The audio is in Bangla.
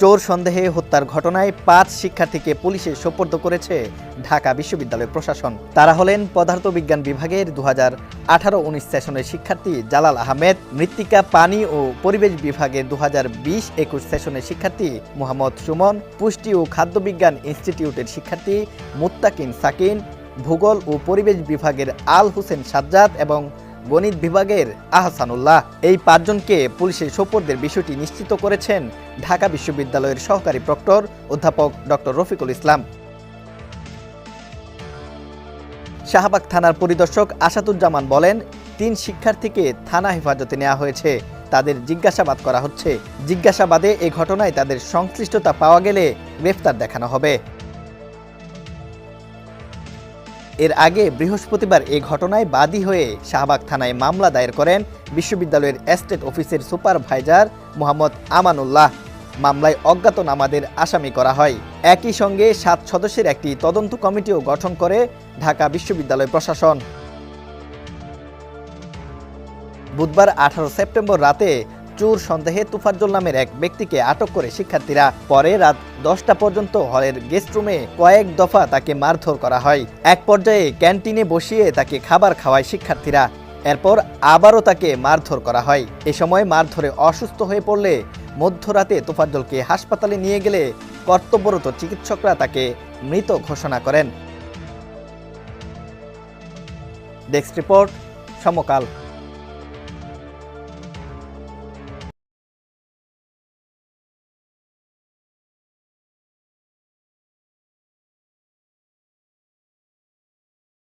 চোর সন্দেহে হত্যার ঘটনায় ৫ শিক্ষার্থীকে পুলিশে সোপর্দ করেছে ঢাকা বিশ্ববিদ্যালয় প্রশাসন। তারা হলেন পদার্থবিজ্ঞান বিভাগের 2018-19 সেশনের শিক্ষার্থী জালাল আহমেদ, মৃত্তিকা, পানি ও পরিবেশ বিভাগের 2020-21 সেশনের শিক্ষার্থী মোহাম্মদ সুমন, পুষ্টি ও খাদ্যবিজ্ঞান ইনস্টিটিউটের শিক্ষার্থী মুত্তাকিন সাকিন, ভূগোল ও পরিবেশ বিভাগের আল হোসেন সাজ্জাদ এবং গণিত বিভাগের আহসানুল্লাহ। এই ৫ জনকে পুলিশের সোপর্দের বিষয়টি নিশ্চিত করেছেন ঢাকা বিশ্ববিদ্যালয়ের সহকারী প্রক্টর অধ্যাপক ডক্টর রফিকুল ইসলাম। শাহবাগ থানার পরিদর্শক আসাদুজ্জামান বলেন, ৩ শিক্ষার্থীকে থানা হেফাজতে নেওয়া হয়েছে, তাদের জিজ্ঞাসাবাদ করা হচ্ছে। জিজ্ঞাসাবাদে এ ঘটনায় তাদের সংশ্লিষ্টতা পাওয়া গেলে গ্রেফতার দেখানো হবে। এর আগে বৃহস্পতিবার এ ঘটনায় বাদী হয়ে শাহবাগ থানায় মামলা দায়ের করেন বিশ্ববিদ্যালয়ের এস্টেট অফিসের সুপারভাইজার মোহাম্মদ আমানুল্লাহ। মামলায় অজ্ঞাতনামাদের আসামি করা হয়। একই সঙ্গে ৭ সদস্যের একটি তদন্ত কমিটিও গঠন করে ঢাকা বিশ্ববিদ্যালয় প্রশাসন। বুধবার 18 সেপ্টেম্বর রাতে চোর সন্দেহে তুফাজ্জল নামের এক ব্যক্তিকে আটক করে শিক্ষার্থীরা। পরে রাত 10টা পর্যন্ত হলের গেস্ট রুমে কয়েক দফা তাকে মারধর করা হয়। এক পর্যায়ে ক্যান্টিনে বসিয়ে তাকে খাবার খাওয়ায় শিক্ষার্থীরা। এরপর আবারও তাকে মারধর করা হয়। এ সময় মারধরে অসুস্থ হয়ে পড়লে মধ্যরাতে তুফাজ্জলকে হাসপাতালে নিয়ে গেলে কর্তব্যরত চিকিৎসকরা তাকে মৃত ঘোষণা করেন। ডেস্ক রিপোর্ট, সমকাল।